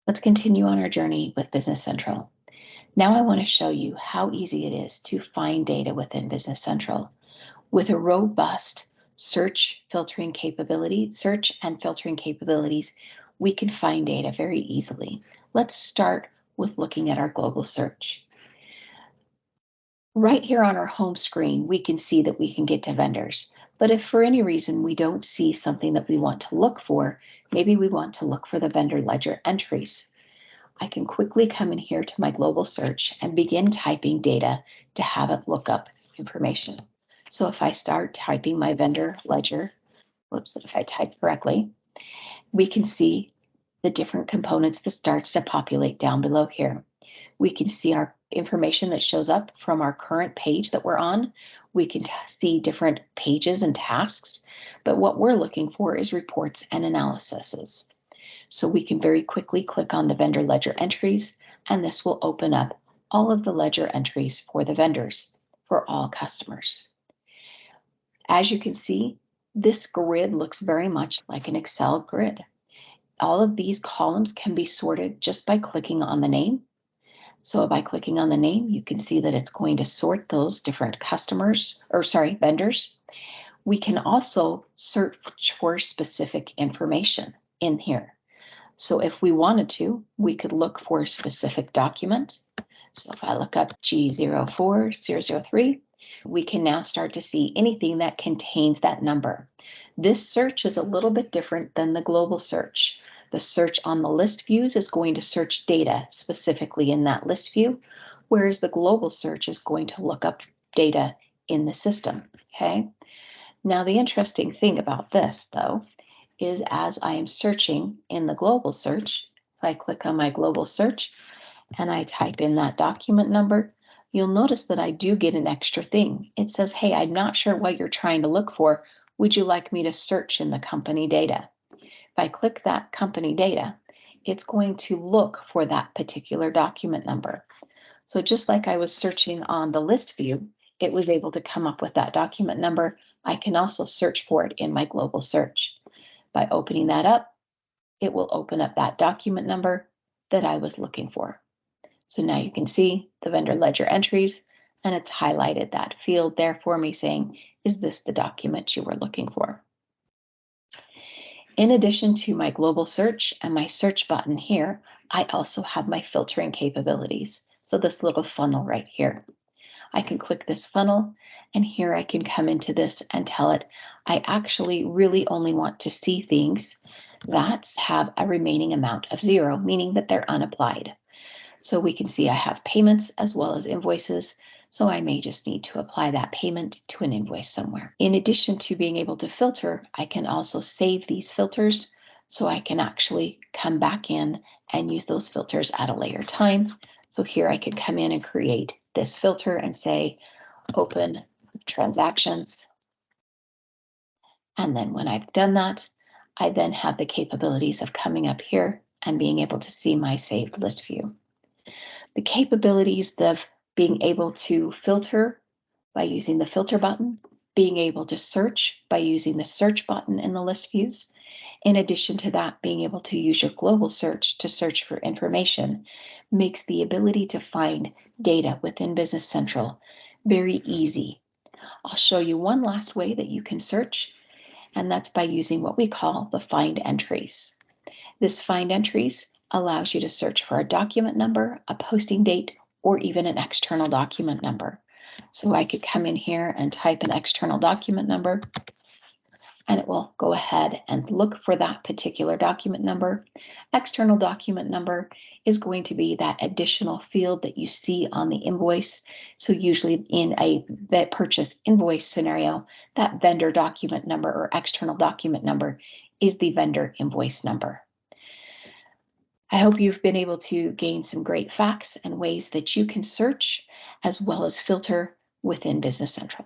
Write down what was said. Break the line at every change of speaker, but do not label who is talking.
Let's continue on our journey with Business Central. Now I want to show you how easy it is to find data within Business Central. With a robust search and filtering capabilities, we can find data very easily. Let's start with looking at our global search. Right here on our home screen, we can see that we can get to vendors. But if for any reason we don't see something that we want to look for, maybe we want to look for the vendor ledger entries. I can quickly come in here to my global search and begin typing data to have it look up information. So if I start typing my vendor ledger, if I type correctly, we can see the different components that starts to populate down below here. We can see our information that shows up from our current page that we're on. We can see different pages and tasks, but what we're looking for is reports and analyses. So we can very quickly click on the vendor ledger entries, and this will open up all of the ledger entries for the vendors for all customers. As you can see, this grid looks very much like an Excel grid. All of these columns can be sorted just by clicking on the name. So by clicking on the name, you can see that it's going to sort those different vendors. We can also search for specific information in here. So if we wanted to, we could look for a specific document. So if I look up G04003, we can now start to see anything that contains that number. This search is a little bit different than the global search. The search on the list views is going to search data specifically in that list view, whereas the global search is going to look up data in the system, okay? Now, the interesting thing about this, though, is as I am searching in the global search, if I click on my global search and I type in that document number, you'll notice that I do get an extra thing. It says, hey, I'm not sure what you're trying to look for. Would you like me to search in the company data? If I click that company data, it's going to look for that particular document number. So just like I was searching on the list view, it was able to come up with that document number. I can also search for it in my global search. By opening that up, it will open up that document number that I was looking for. So now you can see the vendor ledger entries, and it's highlighted that field there for me saying, is this the document you were looking for? In addition to my global search and my search button here, I also have my filtering capabilities. So this little funnel right here. I can click this funnel, and here I can come into this and tell it, I actually really only want to see things that have a remaining amount of 0, meaning that they're unapplied. So we can see I have payments as well as invoices, so I may just need to apply that payment to an invoice somewhere. In addition to being able to filter, I can also save these filters, so I can actually come back in and use those filters at a later time. So here I could come in and create this filter and say, open transactions. And then when I've done that, I then have the capabilities of coming up here and being able to see my saved list view. The capabilities of being able to filter by using the filter button, being able to search by using the search button in the list views. In addition to that, being able to use your global search to search for information makes the ability to find data within Business Central very easy. I'll show you one last way that you can search, and that's by using what we call the find entries. This find entries allows you to search for a document number, a posting date, or even an external document number. So I could come in here and type an external document number, and it will go ahead and look for that particular document number. External document number is going to be that additional field that you see on the invoice. So usually in a purchase invoice scenario, that vendor document number or external document number is the vendor invoice number. I hope you've been able to gain some great facts and ways that you can search as well as filter within Business Central.